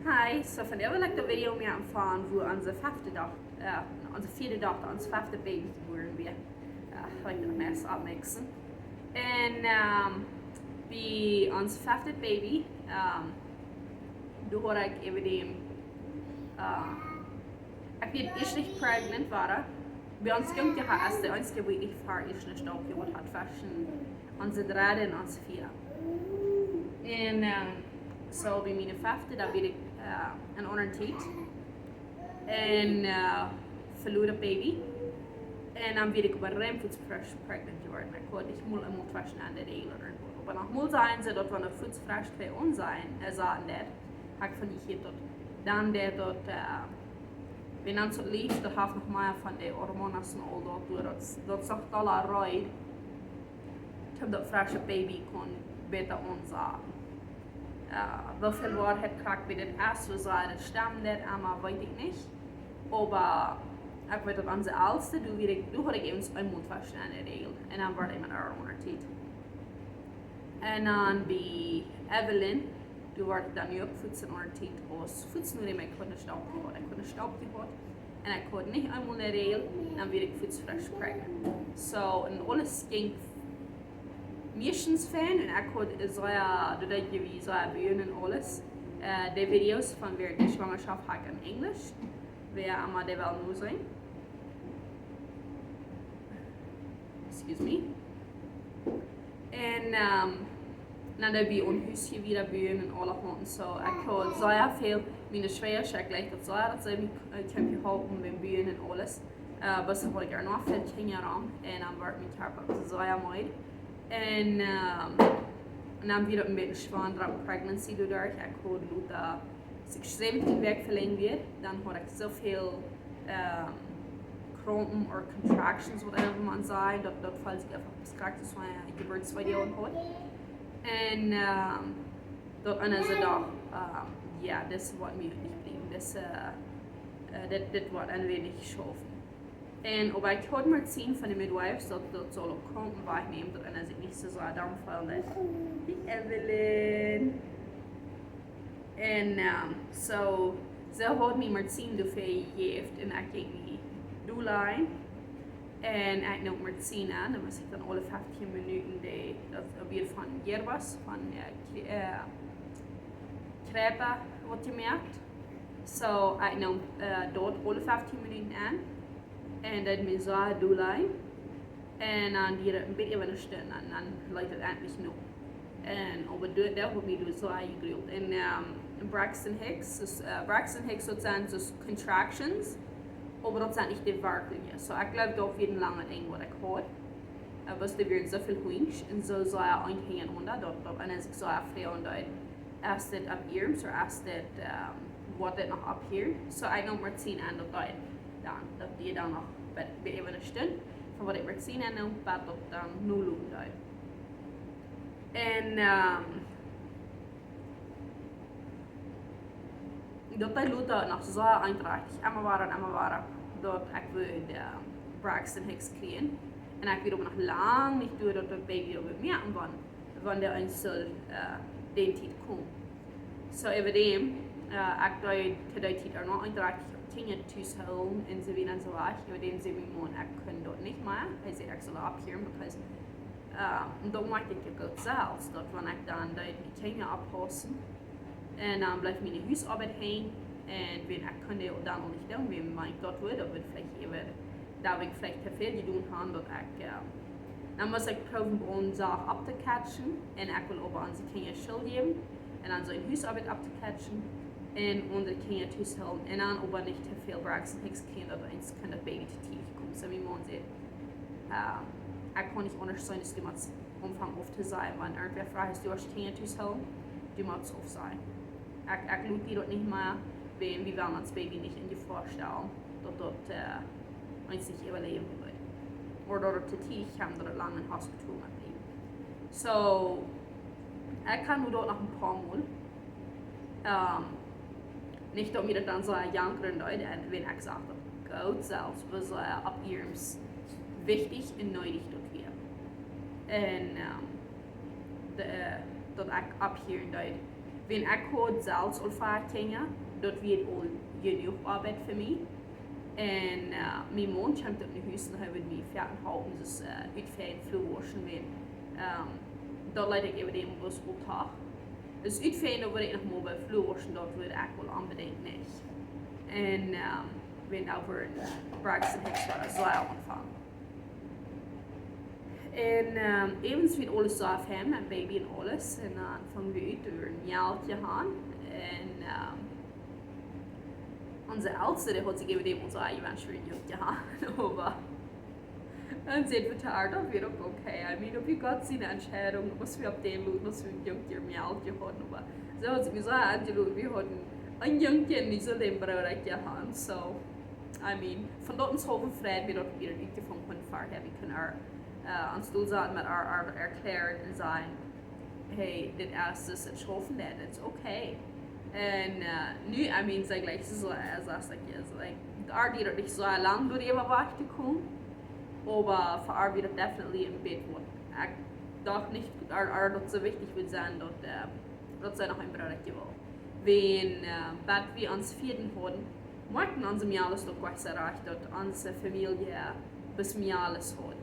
Hi, so vandaag wil ik de video mee aanvangen voor onze vijfde dag, onze vierde dag, onze vijfde baby geboren weer. Like de mes opmixen. En bij onze vijfde baby, hoor ik even die, ik weet eerst niet pregnant waren. Bij ons komt je als de ons gebeurt ik voor eerst niet op je wat had fashion, onze derde en onze vierde. En so bij mijn vijfde, daar weet ik een ondertijd. En verloor een baby. En dan weet ik op een ruimvoets fresh pregnant geworden. Ik hoorde ik moet waschen aan de regel. Maar nog moet zijn ze dat we een voets fresh bij ons zijn. Zaten dat. Heb ik van die hier tot. Dan dat wenn dan zo lief, dat heeft nog maar van de hormonen en al dat. Dat zegt alle rood. Dat fresh baby kon beter ons aan. Hoeveel waarheid krijg ik bij het eerste zijn, stemmt dat, maar weet ik niet. Maar ik weet dat onze oudste, toen had ik even een mondwaschen aan de regel. En dan werd ik met haar ondertijd. En dan bij Evelyn, toen werd ik dan nu ook voetsen ondertijd als voetsen, maar ik kon een stap gehad. Ik kon een stap gehad. En ik had niet eenmaal de regel, dan werd ik voets fresh pregnant. So, en alles ging meestens fan en ik had doordat je zo beginnen en alles. De video's van weer de zwangerschap ga ik in Engels. Weer allemaal die wel nu zijn. Excuse me. En dan heb je een huisje weer beginnen en alles en zo. Ik had zeer veel mijn schweren, ik lijkt dat zeer dat ze me kan geholpen met beginnen en alles. Maar ze had ik er nog veel dingen aan en dan werd mijn haar zeer mooi. En dan weer een beetje zwanger pregnancy doordat ik had dat als ik 17 weken verlengd werd, dan had ik zoveel krampen of contractions, whatever man zei, dat valt ik even beschrijft als mijn geburtsvideo had. En dat en ze dacht, ja, dit is wat mij niet brengt, dit wordt een wenig geschoven. En op ik had maar zien van de midwives dat zal ook krampen wegneemt en als ik niet zo daarom vallen. Die Evelyn. En so ze had me maar zien hoeveel je geeft en ik ging die doelijn. En ik nam maar zien aan, dan was ik dan alle 15 minuten dat weer van hier was, van Kreta wat je merkt. So ik nam dort alle 15 minuten aan. En dat mijn zaal doelijn. En dan die een beetje van de steun en dan lijkt het eigenlijk nog. En op het dat wordt mij dus zo gegrilled. En Braxton Hicks, dus Braxton Hicks dat zijn dus contractions, maar dat zijn niet de werkelijke. So ik geloof dat weer een lange ding wat ik hoor. Was er weer zoveel hoings en zo zou je eindigen onder dat en als ik zo vrij onder eerst dit op hier, so eerst dit wat dit nog op hier. So ik nog maar zien aan dat die dan nog bij even een stund van wat ik werd zien en dan dat dan nul loopt uit. En dat loopt nog zo eindelijk. Emma waren dat ik wil de Braxton Hicks krijgen. En ik weet ook nog lang niet door dat de baby op mij aan wanneer een zal den tijd komt. So even dem, ik dacht dat tijd er nog eindelijk dingen thuis houden en ze weer en zo weg. Even dem ze me man, ik kan dat niet meer. Hij zei ik zal opkeren, because dan maak ik het ook zelf. Dat wanneer ik dan die dingen oppassen en dan blijft mijn huisarbeid heen en wenn ik kan dat dan nog niet doen, wenn mijn dat wordt, dat wordt vielleicht even, daar ik vielleicht te veel gedaan hebben, dat ik dan moest ik proberen om zaken op te catchen en ik wil over onze kinderen schuld geven en dan zijn huisarbeid op te catchen en onze kinderen thuis houden en dan over niet te veel Braxton Hicks kinderen dat eens kan dat baby te tief komen. So mijn man zei, ik kan niet anders zijn, dus du moet omvang of te zijn, want irgendwer vraagt, du als kinderen thuis houden, du moet of zijn. Ik loop die dat niet meer, wie wil ons baby niet in je voorstellen dat eens niet overleven wordt. Of dat het te tief komt, dat het lang in het hospital moet blijven. So, ik kan nu dat nog een paar maal. Niet dat mir dat dan zo jankeren uit en wenn ik zeg dat goud zelfs was op eerms wichtig en nodig dat weer. En dat ik op hier dat Wenn ik het zelfs al vaak kennen, dat weet al genoeg arbeid voor mij. En mijn man komt op naar huis en hij wil mij fertig houden, dus uitfijn vloerwaschen weer. Dat leid ik even de bus op dag. Dus uitfijn dat we nog maar bij vloerwaschen, dat wordt ik wel unbedingt niet. En wenn over Braxton Hicks war Seil ontvangen. En evens weer alles zo af hem, en baby en alles. En dan vangen we uit door een jaaltje aan. En onze oudste, die had zich even de ons aan, je wens weer een jongetje aan. Maar en ze heeft haar dan weer ook oké. I mean, op je gaat zien Entscheidung, was wir op de lood, als we een jongetje een jaaltje hadden. Maar zo had ze me zo aangeloot, we hadden een jongetje en niet zo een bruidje aan. So, I mean, van dat ons hoofd vrij weer dat we een uurtje van kunnen vaart hebben. We kunnen aan stoel zaten met haar erklären en zijn, hey, dit is het schoffen dat, it's okay. En nu, I mean, zeg gleich so als ik is, like, daar die dat niet zo lang door even wachten kon, aber für haar wird definitely ein Bett worden. Ik dacht nicht, dat so wichtig wird sein, dat zij nog een bruidje wil. Wenn wat wir ans vierten hadden, maakten onze alles doch was erreicht, dat onze familie bis mir alles hat.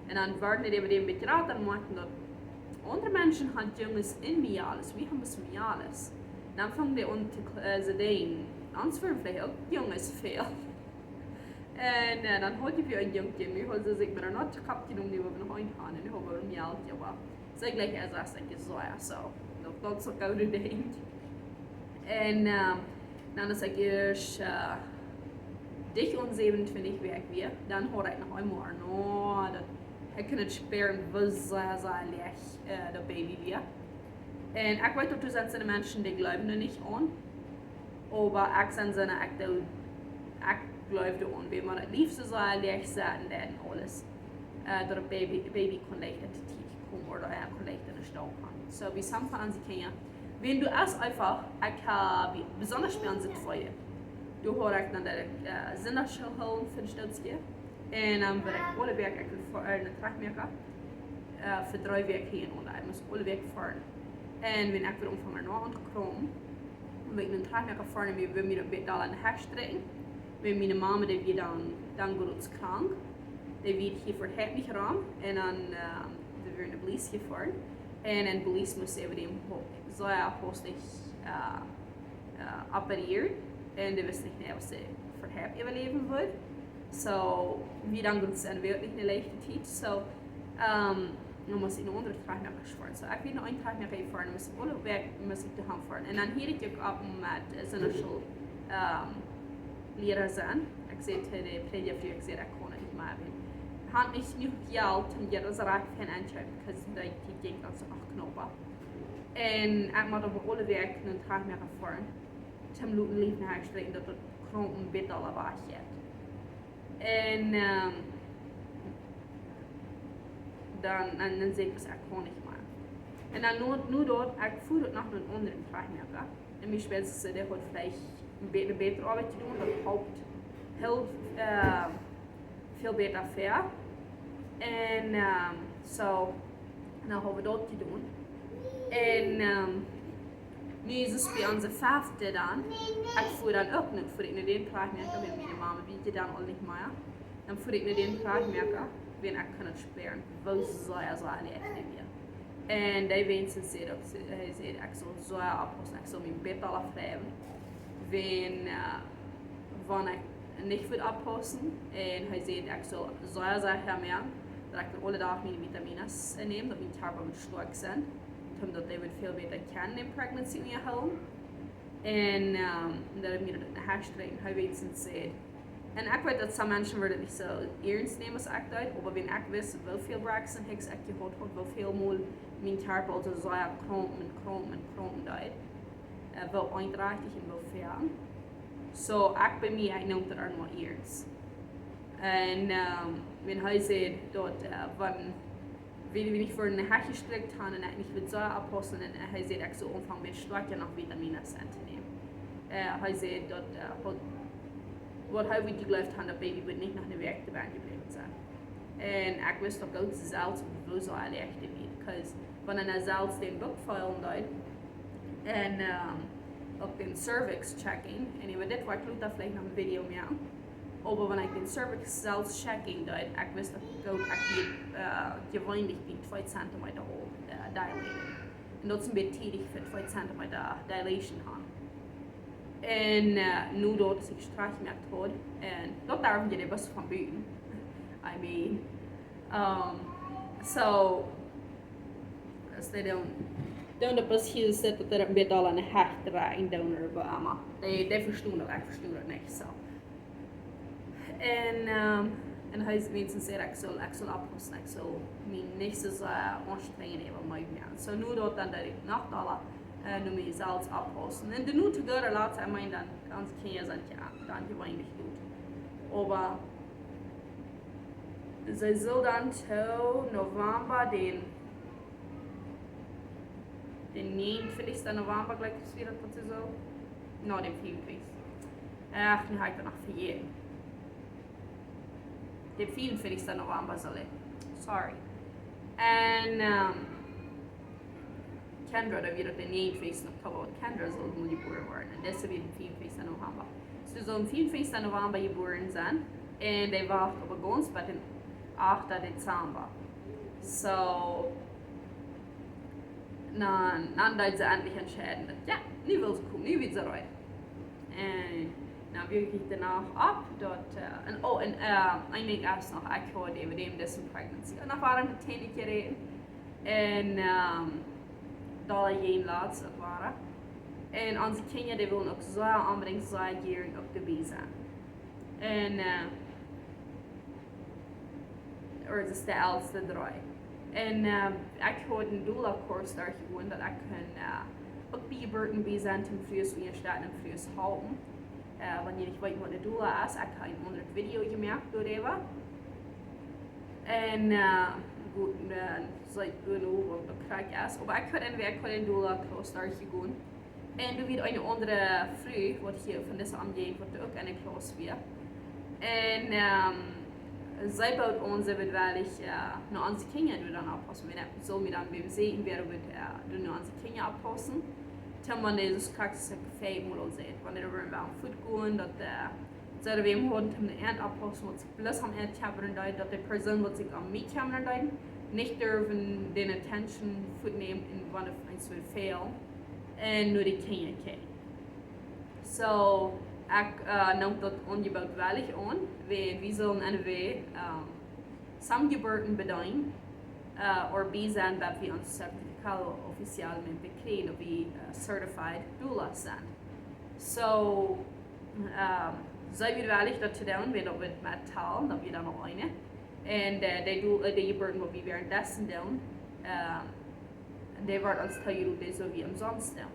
En dan werden die eben mit Rat, dann maakten dat andere Menschen haben Jungs in mir alles, wir haben bis mir alles. Dann fangen die an zu denken, ans werden vielleicht auch Jungs viel. En dan had je een jongetje, nu had ze zich met een not kapje om die we nog een gaan en nu hebben we een jaaltje, maar zeg gelijk als ik zo ja zo, dat zo koude ding. En dan is ik eerst dik on 27 werk weer, dan hoor ik nog eenmaal, no, dat ik kan het sparen, was zo leeg, dat baby weer. En ik weet dat er zijn de mensen die geloven er niet aan, maar ik zijn ze ik geloofde aan, wie maar het liefste zo leeg zaten en alles. Dat een baby kon leicht in de tijd komen oder kon leicht in de stau kan. So, wie samen aan ze kennen. Wenn du es einfach, ich habe besonders bei uns Freude. Du hast dann der Sinnerschulhöllen für den Stützke. Und dann werde ich alle Werke für eine Tragmerker für 3 Werke hin und ich muss alle Werke fahren. Und wenn ich wieder umfangen nach und komme, wenn ich einen Tragmerker fahren, wir mir ein bisschen an den Heg strecken. Wenn meine Mama, die wird dann gut krank, die wird hier für mich rum und dann wir werden ein Blies gefahren. En een police moest even die zo hostig opereren. En die wist niet of ze voor hem overleven wordt. So, wie dan goed zijn, wil niet een leichte tijd. So, dan moest ik een andere tragmerker fahren. So, ik weet nog een tragmerker fahren, dan moest ik alle weg moest ik te gaan fahren. En dan hier ik ook op met zijn school leraar zijn. Ik zei tegen de predikant, ik zei, ik kon het niet meer doen. Han mich nu gejalt en je dat raak geen eindje, because die ging dan zo knoppen. En ik moet op alle werk een tragmerker fahren. Ten minuten lief naar huis strekken dat het gewoon een beetje alle waard je. En dan zeg ik, ik kon niet meer. En dan nu dat, ik voel het nog een andere tragmerker. En mijn spelste die had vielleicht een beetje beter arbeid te doen, dat helpt heel veel beter ver. En zo, nou hebben we dat te doen. En nu is het bij onze fefte dan. Ik voer dan ook niet voor ik naar den tragmerker, met mijn mama weet je dan al niet meer. Dan voer ik naar den tragmerker, wenn ik kan het sparen, wel zo echt niet meer. En die wensen zei dat hij zei, ik zal zo oppassen, ik zal mijn bed al afschrijven. Wanneer ik nicht wil oppassen. En hij zei, ik zal zo hermerken, dat ik alle dagen mijn vitamines neem, dat mijn tarmen sterk zijn. Omdat die veel beter kennen in pregnancy in je home. En dat ik mir dat naar huis strekken, hij weet zijn zei. En ik weet dat sommige mensen worden niet zo ernst nemen als ik dat, maar wenn ik wist wel veel Braxton Hicks ik gehad had, wel veel mal mijn tarmen also zo krompen dat. Wel eindrachtig en wel fern. So, ik bij mij, ik noem dat er nog ernst. En wenn hij zei dat wenn ich für eine Hecke gestrickt habe und ich will so abpassen, und er sagt, ich so umfang mehr stark ja noch Vitamine zu nehmen. Er sagt, dass was er wirklich geglaubt hat, das Baby wird nicht nach einer Werk dabei geblieben sein. Und ich wusste auch, dass es Salz so erleichtert wird, weil wenn er Salz den Bock fallen lässt, En ook den cervix checking. En je weet dit waar ik doe dat vielleicht nog een video mee aan. Aber wanneer ik den cervix zelfs checking deed, ik wist dat ik ook gewöhnlich bij 2 centimeter hoog dilated. En dat is een beetje tidig voor 2 centimeter dilation gaan. En nu dat is ik straks gemerkt had. En dat daarom je de best van buiten. I mean, so as they don't de best hier zit dat er een beetje al een hecht dragen donor, maar die verstaan dat, ik verstaan dat niet zo. En hij is wenigstens zeer ik zal oppassen, ik zal mijn niks aanstrengen even mij meer. So nu dat dan dat ik nacht alle nu mij zelfs oppassen. En de nu te gaan laat zijn mij dan ganz keer zijn dan gewöhnlich doet. Aber ze zullen dan tot November den 29. November gleich ist wieder das so. No, den 24. Ach, den habe ich dann noch verjährt. Den 24. November soll ich. Sorry. Und Kendra, da wird den 29. Oktober. Kendra soll nur geboren werden. Und das wird den 24. November. So soll am 24. November geboren sein. Und der war aber ganz bei den 8. Dezember. So, dann da sie endlich entschieden, dass ja, nie will sie kommen, nie wird sie rein. Und dann wirklich danach ab, dort, und eigentlich erst noch, ich hatte über dem dessen Pregnancy. Und dann waren die 10 gereden. Und da jeden laatste waren. Und unsere Kinder, die willen auch so unbedingt so gierig auf dabei sein. Und, oder das ist der älteste 3. En ik had een doula-kurs daar gewoon dat ik ook bij gebeurten bij zijn ten vroegs wie je staat en vroegs houden. Wanneer ik weet wat de doula is, ik heb een ander video gemaakt door even. En goed, seit nu wat dat krijg is. Maar ik had een doula-kurs daar gewoon. En er weer een andere vrouw, wat hier van deze omgeving, wat ook in de klas weer. En zij baut ons eventueel naar onze kinderen dan oppassen. We zullen dan bij zien werden we naar onze kinderen oppassen. Terwijl man dus straks een gefeit moet zijn. Wanneer we aan voet gaan, dat zouden we hem houden om de eind oppassen, wat ze plus aan het hebben dat de persoon wat zich aan mij hebben niet durven de attention voet nemen in wanneer een soort fail en nu de kinderen kijken. So, ik neem dat ongebouwdweilig aan. We zullen en we samgeburten bedoelen, of bij zijn dat we ons certificaat officieel bekrijgen, dat we certified doula zijn. So, zij willen weilig dat te doen, we dat we met taal, dat we dan al een. En de geburten wat we währenddessen doen, die wordt ons teuren, die zo wie umsonst doen.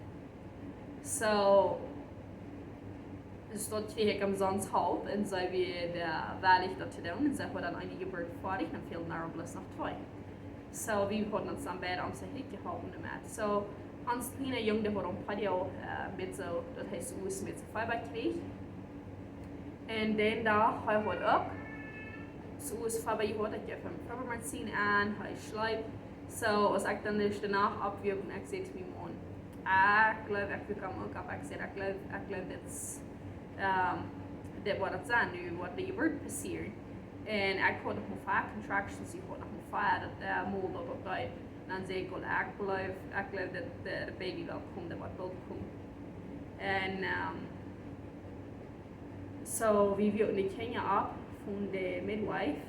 So, dus dat kreeg ik hem soms halb en zij weer weilig dat te doen en zij had dan een geburt fertig en veel naar plus nog 2. So we hadden ons dan beide om zich heen gehouden met. So ons kleine jongen die had een paar jaar met zo dat hij zo met zijn fiber kreeg. En dan daar hij had ook zo is fiber gehad, ik heb hem Pfefferminzin aan, hij schleift. So als ik dan dus daarna opwierp en ik zei te mijn man, ik geloof ik kan ook op, ik zei ik geloof dat wat het zijn nu, wat de geburt passeert. En ik had nog een paar contractions, ik had nog een paar dat moeder dat dat. En dan zei ik, ik geloof dat de baby wel komt, dat wat wil komen. En so we wilden de kinderen op van de midwife,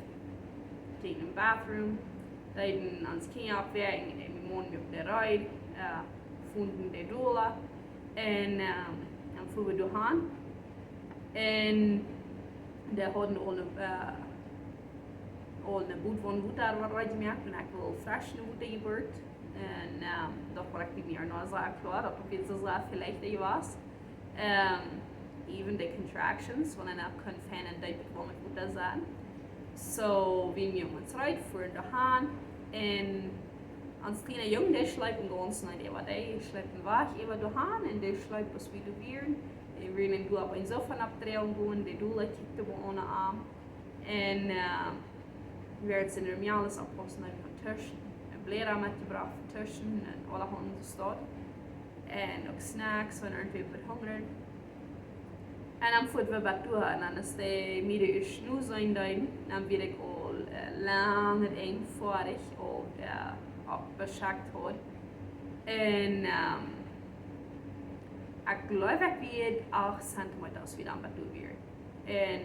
ging in de bathroom, deden ons kinderen opwerken, en mijn man op de rij, vonden de doula en voeren we doorgaan. En de hadden al een boet van woed daar wat gemerkt en ik wil fresh een woed geburt. En dat was ik niet meer nou zo klaar, dat het zo vielleicht was. Even de contractions, want ik kon vinden dat het wel goed zijn. So, we hebben ons eruit voor de haan en ons kleine jongen die schleifen ganz naar de wat hij schleifen weg even de haan en die schleifen was weer weer. We hebben nu op een sofa optreden gaan, de doula kijkte we aan aan. En we werden ze er alles oppassen, we hebben tussen een blera metgebracht tussen en alle handen staat. En ook snacks wanneer we hungrig. En dan voert we wat door en dan is de midden is nu zijn dan ben ik al lang het eenvoudig ook opbeschakt hoor. En ik geloof ik weer 8 centimeter als we dan wat doen weer. En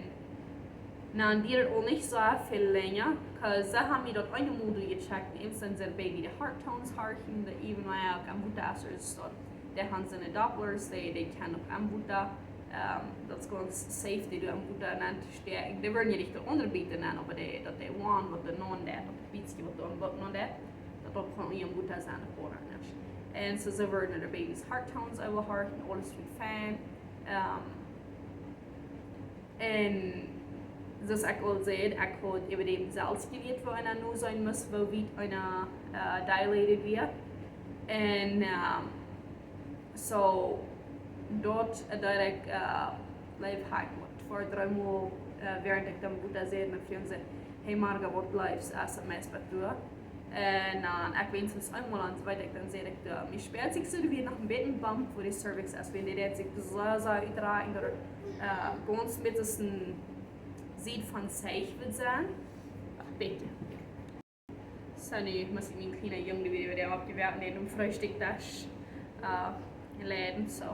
dan duurt het ook niet zo veel länger, because ze hebben me dat eine Model gecheckt, instant zijn baby de heart tones harken, de even mij ook aan boete is dat. De hebben zijn Dopplers, die kan op aanboeten. Dat is gewoon safe, die doen aanboeten en dan sterk. Die worden niet onderbieden aan op dat die one wat de non dat, op het fietsje wat dan wat non dat op gewoon je aanboeten zijn de voorhangers. En ze worden de baby's heart tones over harken, alles goed fijn. En zoals ik al zei, ik had über dem zelfs geleerd, wo einer nur sein muss, wo wie einer dilated wird. En so dort direct lifehack voor 3 maal während ik dan Buddha zei, mijn vriend zei, hey Marga, wat blijft als het meest wat doen? En ik weet het eenmaal aan het ik dan zei ik, mijn speelt ik zo weer nog een beetje bang voor de cervix, als we dit zich zo uitdragen, dat ganz mit een ziet van zich wil zijn. Beetje. So nu muss ich mijn kleine jongen weer opgewerkt nemen om Frühstück das leiden, so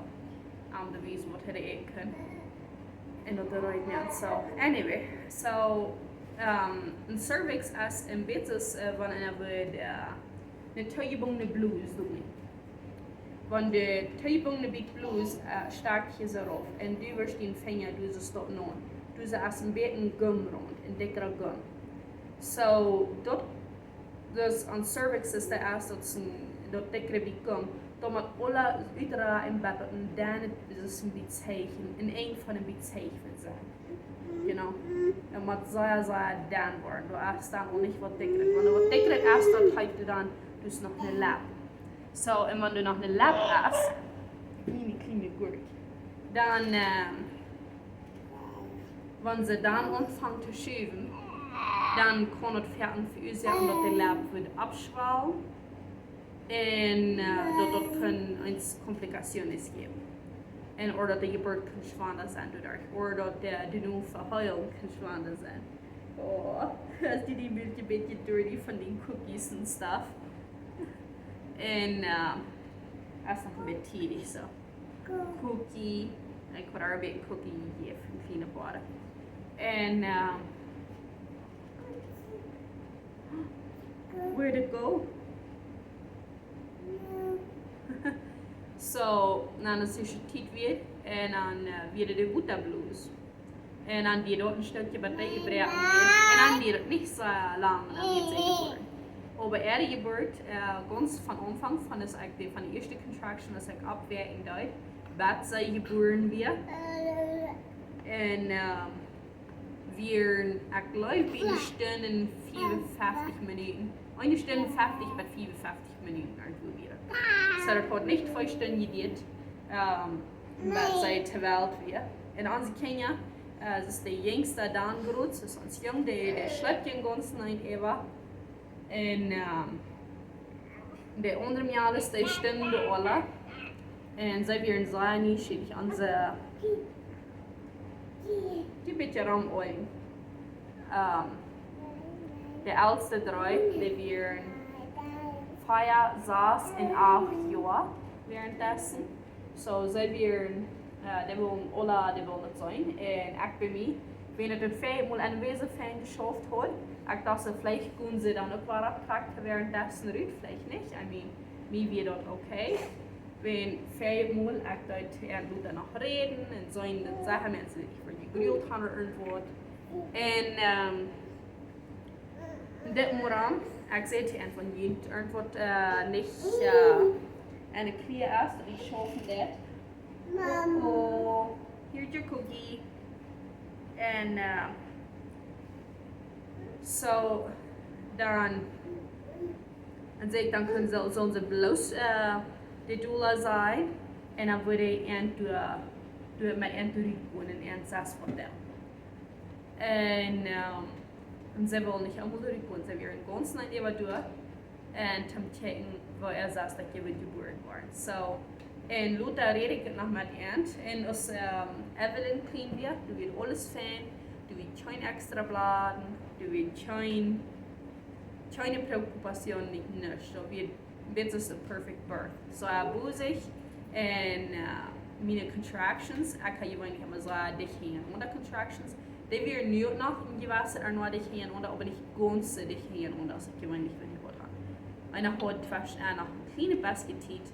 aan de wijze wat hij eten kan. En dat eruit niet. So anyway, so een cervix is een beetje wanneer we de tuigebonge blues doen. Want de tuigebonge blues stark je erop en du wirst den Finger du ze stoppen aan. Du ze als een beetje gum rond, een dikkere gum. So dat dus aan cervix is de eerste dat dikkere gum. Dan met alle uiteraard in bed en dan is een beetje zeichen, een van een beetje zeichen zijn. You know? En met zeer dan worden. Du hast dan ook niet wat dikker. Want wat dikker is, dan heb je dan dus nog een lap. So, en wanneer du nog een lap hast, kleine gurk, dan, wanneer ze dan anfangen te schuiven, dan kan het fertig voor u zijn dat de lap wordt abschwallen. En dat kan eens complicaties geven. En of dat de geburt kan zwanger zijn doordat, of dat de nieuwe verhuiling kan zwanger zijn. Oh, als die een beetje dirty van die cookies en stuff. En dat is nog een beetje tidig zo. Cookie, ik wil er een beetje cookie geven, een kleine borden. En where'd it go? So, dan is het tijd weer en dan weer de Buddha blues. En dan die dort een stukje batterij gebruiken en dan duurt het niet zo lang, dan wird es geboren. Aber er die Geburt, ganz von Anfang, von der ersten Contraction, das ich abwerten da, wird sie geboren wird. Und wir, ich glaube, eine Stunde 54 Minuten. Eine Stunde 50 bis 54 Minuten irgendwo wieder. So, das hat nicht 2 Stunden gedauert, was sie zur Welt wird. Und unsere Kinder, das ist der jüngste dann gerut, das ist uns jung, der schleppt den ganzen Tag über. En de andere mij is de stemde alle. En zij weer zijn niet schik aan ze. Die beetje ramoin. De oudste 3, die weer 5, 6 en 8 jaar währenddessen. So zij weer, die willen alle, die willen het zijn. En ik bij mij, wenn het een 5 mal een wezen fijn geschafft hat. Ich dachte, vielleicht können sie dann auch was abpacken währenddessen Rüd, vielleicht nicht. I mean, mir wird das okay. Wenn 5 Mal ich dort dann noch reden und so in den Sachen, wenn sie sich für die gegrillt haben oder irgendwo. Und das Moran, ich sehe die einfach nicht, irgendwo nicht eine Knie ist, die schaffen das. Oh, here's your cookie. And so dan zeg ik dan zullen ze bloos de doula zijn en dan word ik met een terugkomen en 6 van them. En ze willen niet allemaal terugkomen, ze willen ganz naar die wat doen en te kijken waar zegt dat je wil geboren worden. So En Luther rede ik het nog met eind. En als Evelyn clean weer, du wird alles fijn. Du wird kein extra bladen. Du wird keine Präoccupation nicht nichts. So wird es a perfect birth. So abusig en meine contractions, ik kan je weinig immer sagen, dich hin. Und contractions, die wir nu noch in gewasser nur dich hin und aber nicht ganz dich hin und das ich gewöhnlich wenn ich hat. Eine hat fast noch ein kleine Basketit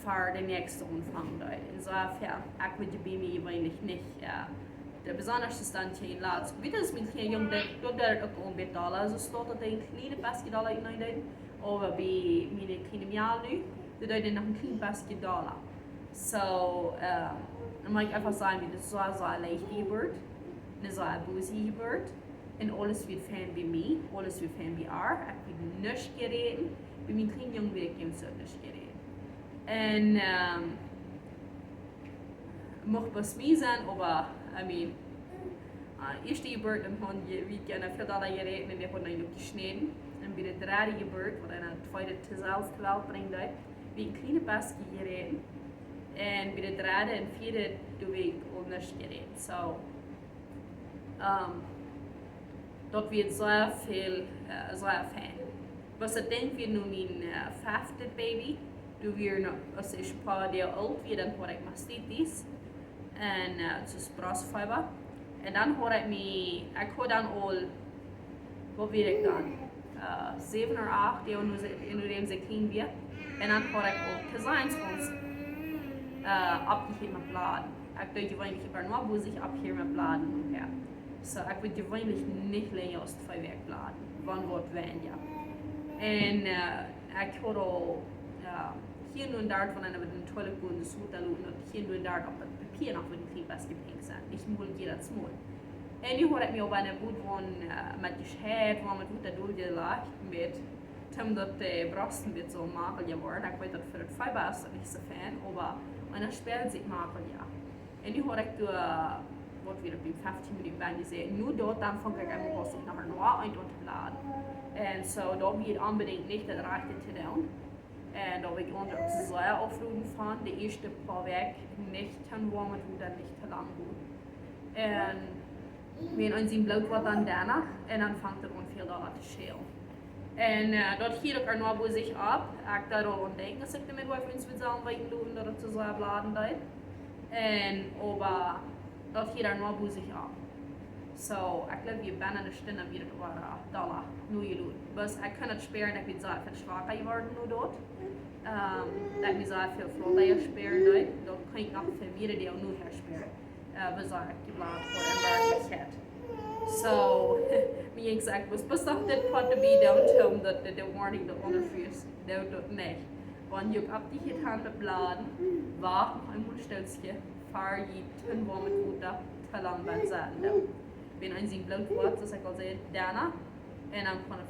für den nächsten Umfang da. Insofern, ich würde bei mir gewöhnlich nicht der besonderste stand hier in Laats. Wie das mit hier jung dort auch ein bisschen also steht da ein kleine Basket in den aber bei meine kleine Mial nu da noch ein kleines Basket So dan mag ik even zeggen, dit is zo'n leicht geburt, dit is zo'n boze geburt, en alles wordt fijn bij mij, alles wordt fijn bij haar. Ik ben niks gereden, bij mijn klein jong werd ik zo niks gereden. En mocht pas mij zijn, maar, eerste geburt, dan had je, wie kan $4 gereden, en die had dan ook gesneden. En bij de derde geburt, wat een tweede tezelf geweld brengt uit, wie een kleine basje gereden. En bij de derde en vierde doe ik anders gereden. So, dat wordt zeer veel, zeer fijn. Was ik denk weer nu mijn fefte baby, doe weer nog, als ik een paar jaar oud weer, dan hoor ik mastitis. En het is brastfiber. En dan hoor ik hoor dan al, wat weet ik dan? 7 of 8 jaar nu ze klein weer. En dan hoor ik al designs van abgegeven met bladen. Ik doe gewöhnlich über nur, wo sich abgeheven met bladen umher. So, ik wil gewöhnlich nicht länger als 2 Werkbladen, wann wordt weniger. En ik hoor al hier nu en daar van een toilet gaan de zoet en hier nu en daar op het papier nog voor de klippers gepinkt zijn. Ik moet jeder smal. En nu hoor ik me op een boot van met je scheid, waar met goed doel lag met Tim dat de brasten wird so makel geworden. Ik weet dat voor het fiber is dat niet zo fijn, maar en speelt zich makel ja. En nu hoor ik wat weer op 15 minuten ben gezegd. Nu dort dan vond ik hem was ik naar een eind ontladen. En zo dat wird unbedingt nicht das rechte te doen. En dat ik onder zeer afroepen van de eerste paar weken niet te warm en dan niet te lang doen. En wenn ein zijn bloot wordt dan daarna en dan vangt er $4 te schelen. En dat hier ook nog bij zich op. Ik daar al aan denken, als ik de midwife eens wil zijn weten doen dat het zo bladen deed. En aber dat hier daar nog bij zich op. So, ik geloof je bijna de stunde weer $1 nu je doet. Dus ik kan het sparen, ik weet zo veel zwakker geworden nu dat. Dat ik zo veel vlotter sparen deed. Dat kan ik nog veel meer die nu hersparen. We zijn ik die blaad voor een werkelijkheid. So, wie ik zeg, was best op dit pot te be down dat de warning de ondervuurs dat niet. Want je op die het handen bladen, waar een moesteltje, vaar je ten warme voeten te lang ben zijn. Wenn ein sie bloot wordt, zoals ik al zei, daarna. En dan kan het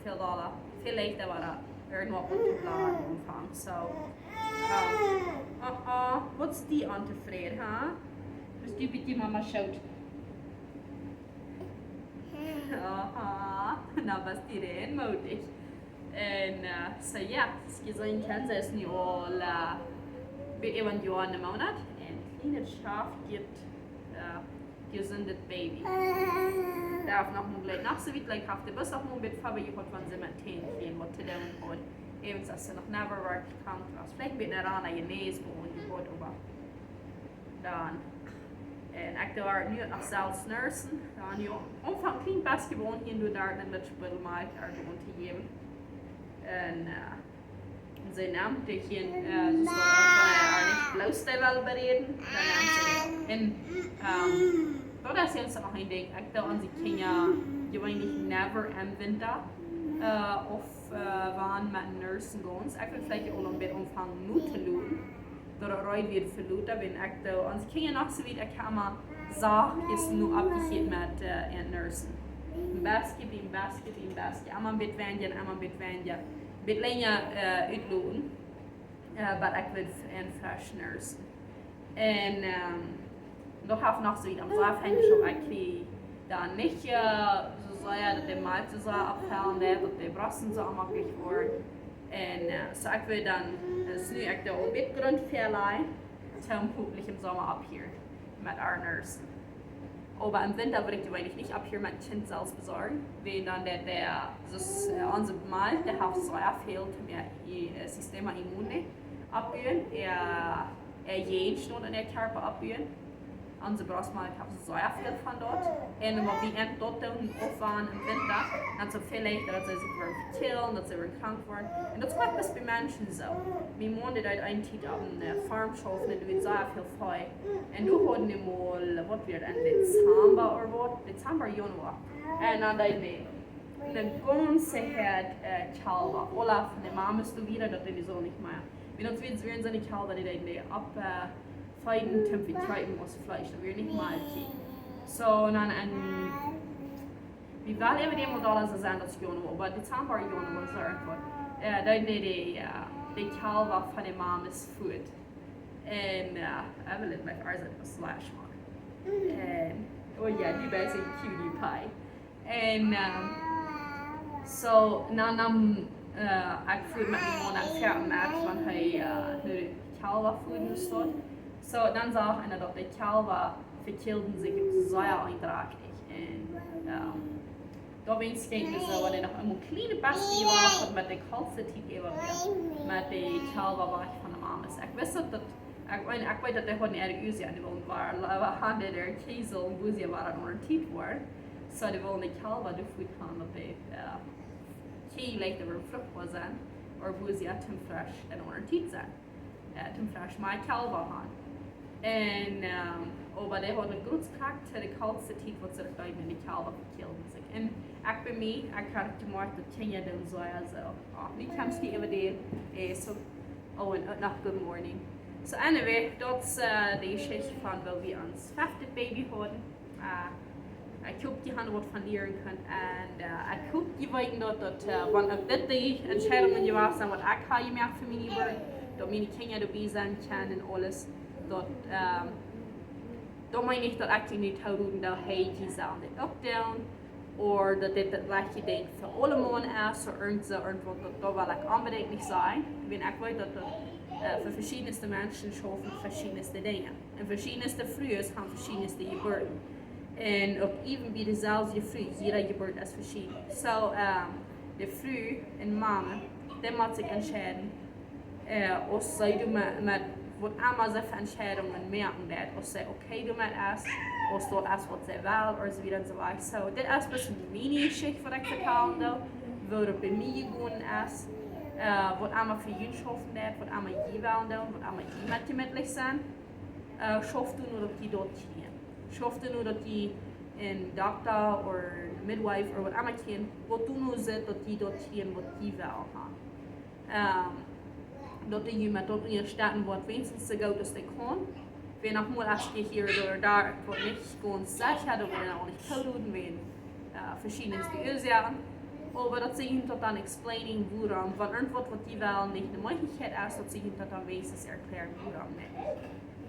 veel lichter worden nog op te bladen omvang. So, wat is die ontevreden, huh? Dus die beetje mama shout. Nou was die erin moedig. En so ja, je zou in Kansas nu al bij 1 jaar in de maand. En kleine schaaf gibt gesundet baby. Daarop nog mogelijk nog zo weit like hafte bus nog met Faber je wordt van ze met 10 geen wat te doen wordt. Even als ze nog never work komt, als vielleicht bij naar aan je neus gewoon je wordt over. Dan en ik daar nu nog zelfs nursen. Dan je omvang klein best gewoon hier door daar een beetje spul maakt daar gewoon te geven. En ze naam tegen zoals niet blootstellen bereden. Dan naam ze en dat is jetzt noch ein Ding. Ich glaube, unsere Kinder gewöhnlich never im Winter auf waren mit Nursen gehen. Ich will vielleicht auch noch ein bisschen anfangen, nur zu tun. Oder rein wird verluten, wenn ich da unsere Kinder noch so weit ich kann mal sagen, ist nur abgekehrt mit Nursen. Im Basket. Einmal ein bisschen weniger, einmal ein bisschen weniger. Ein bisschen länger uitloten. Aber ich will ein fresh Nursen. Und nog half nog zoiets am afhängig of ik dan niet zo zeggen dat de maat zo afhalen dat de brassen zo makkelijk worden. En zo ik wil dan dus nu ik daar een beetje grondverleih, zum hoffentlich im Sommer ab hier mit Arners. Aber im Winter würde ich die eigentlich nicht ab hier mit Chinsels besorgen, wenn dann der unser Mal, der hat so fehlt mir ihr System Immune abgehen, jeden Stunde in der Körper abgehen. Onze brastmaal heeft zo veel van dat. En wat die en tot doen opvaren in winter, dan zo veel leichter dat ze zich weer vertillen, dat ze weer krank worden. En dat is wat best bij mensen zo. Mijn moeder deed een tijd op een farm schaffen en doet zo veel vrij. En toen hadden we mal, wat weer in december of wat, december, januar. En dan deed we een ganze herd kalver. Olaf en de mama stond weer, dat deed we zo niet meer. Wenn uns weer so eine kalver, die deed we op feiten Temperaturen aus Fleisch, da wird nicht mal viel. So, dann wie war eben die Modelle so sein, dass Jono, aber die Zahnbar Jono war so einfach. Dann die Kalver von der Mamas Food. Und ich will nicht mehr als ein Slash machen. Oh ja, die beste Cutie Pie. Und so, dann ich fühlte mich immer an Pferden merkt, wenn die Kalver Food stod. So, dann sah ich dass die Kalver verkilden sich sehr eindrücklich. Und da bin ich so, weil ich noch immer kleine Basti war und mit der Kalzität mit den Kalver war ich von der Mama. Ich wusste, dass ich weiß, dass die heute eine Üse an der Wohnung war, aber hatte der Käse und Busi war dann orientiert worden. So, die wollen die Kalver durchführen kann, dass die Käse leichter fruchtbar sind, oder Busi hat zum Frisch orientiert sein. Zum Frisch mal Kalver haben. En aber der hat een groot karakter, de kalste tijd wat zich daar in de kalver verkilden zich. En ik bij mij, ik had gemaakt dat Kenya dan zo nu kannst du über die so nach good morning. So anyway, dat is de geschichte van wel we ons fefte baby hadden. Ik hoop die handen wat van leren kan en ik hoop die weten dat wanneer dit de entscheidungen geweest zijn wat ik ga je merken voor mijn werk, dat mijn Kenya erbij zijn kan en alles. Dat meine ich, dat ik niet houden dat hij die aan de lockdown, of dat dit het gleiche ding voor alle mannen is, of irgendwo, dat wil ik unbedingt niet zijn. Wenn ik weet dat für verschiedenste Menschen schaffen verschiedenste Dinge. Und verschiedenste Frühe haben verschiedenste Geburten. Und auch even wie dezelfde Früh, jeder Geburt ist verschieden. So, die Früh in Mama, der muss sich entscheiden, als sei du mit wat allemaal zijn entscheidungen merken dat als ze okay damit ist, als dort ist, was sie will, oder so wieder und so weiter. So, das ist ein bisschen die Mini-Geschichte, was ich vertellen will, wo das bei mir gewonnen ist, was einmal für ihn schaffen wird, was einmal je wollen, was einmal je mittig sind. Schafft du nur, dass die dort stehen. Schafft du nur, dass die ein Doktor oder Midwife oder was einmal stehen, wo du nur siehst, dass die dort stehen, was die wollen. Dat je met dat in je staten wordt wenigstens zo goed als die kan. Wenn noch mal als je hier oder da wordt nicht ganz sicher, da werden auch nicht verloren, wenn verschiedenste Ursachen. Aber dat sie hinter dann explaining woran, wenn irgendwas, was die wollen, nicht eine Möglichkeit ist, dat sie hinter dann wenigstens erklären woran nicht.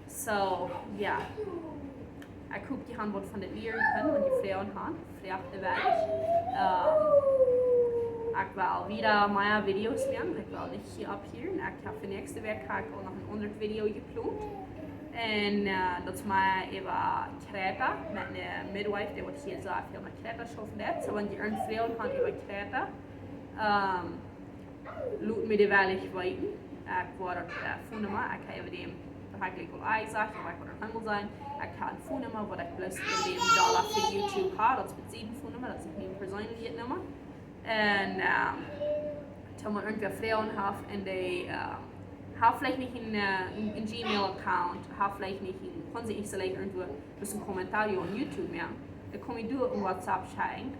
So, ja. Ich gucke die Hand, was von den Lehren können, wenn die Frauen haben, vielleicht der Weg. Ich will wieder meine Videos lernen, ich will nicht hier ab hier. Ich habe für nächste Woche auch noch ein anderes Video geplant. Und dat is mij über Kreta, met een midwife die wordt hier zo veel met Kreta schaffen. So, wenn die een vrouw gaan über Kreta, laat me die wel eens weten. Ik word voelen, ik ga even dem, da heb ik al gezegd, maar ik word er handel zijn. Ik ga een voelen, wat ik plus in dem dollar voor YouTube heb, dat is met 7 voelen, dat is niet persoonlijk nummer. En toen we irgendwer Frauen haben und die haben vielleicht nicht einen Gmail-Account, haben vielleicht nicht, können sie nicht so leicht irgendwo ein Kommentar auf YouTube mehr. Da kann ich durch WhatsApp schreiben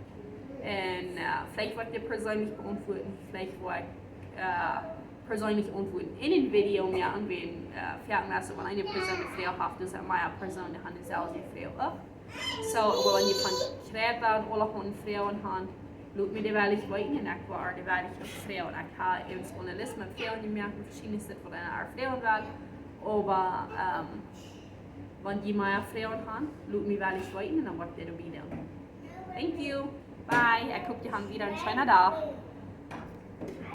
und vielleicht wollt ihr persönlich beantworten, vielleicht wollt persönlich antworten in ein Video mehr an wen fertig lassen, wenn eine Person eine Frau hat, das ist meine Person, die hat dieselbe Frau auch. So, wenn ihr von Kreta und alle von Frauen habt, laat me die wel eens weten en ik word die wel eens vrouw en ik ga even zo'n lijst met vrouwen die merken verschillende voor een haar vrouwen wel, maar wanneer die mijn vrouwen gaan, laat me wel eens weten en dan word ik erbij doen. Thank you, bye, ik hoop je gaan weer een schöne dag.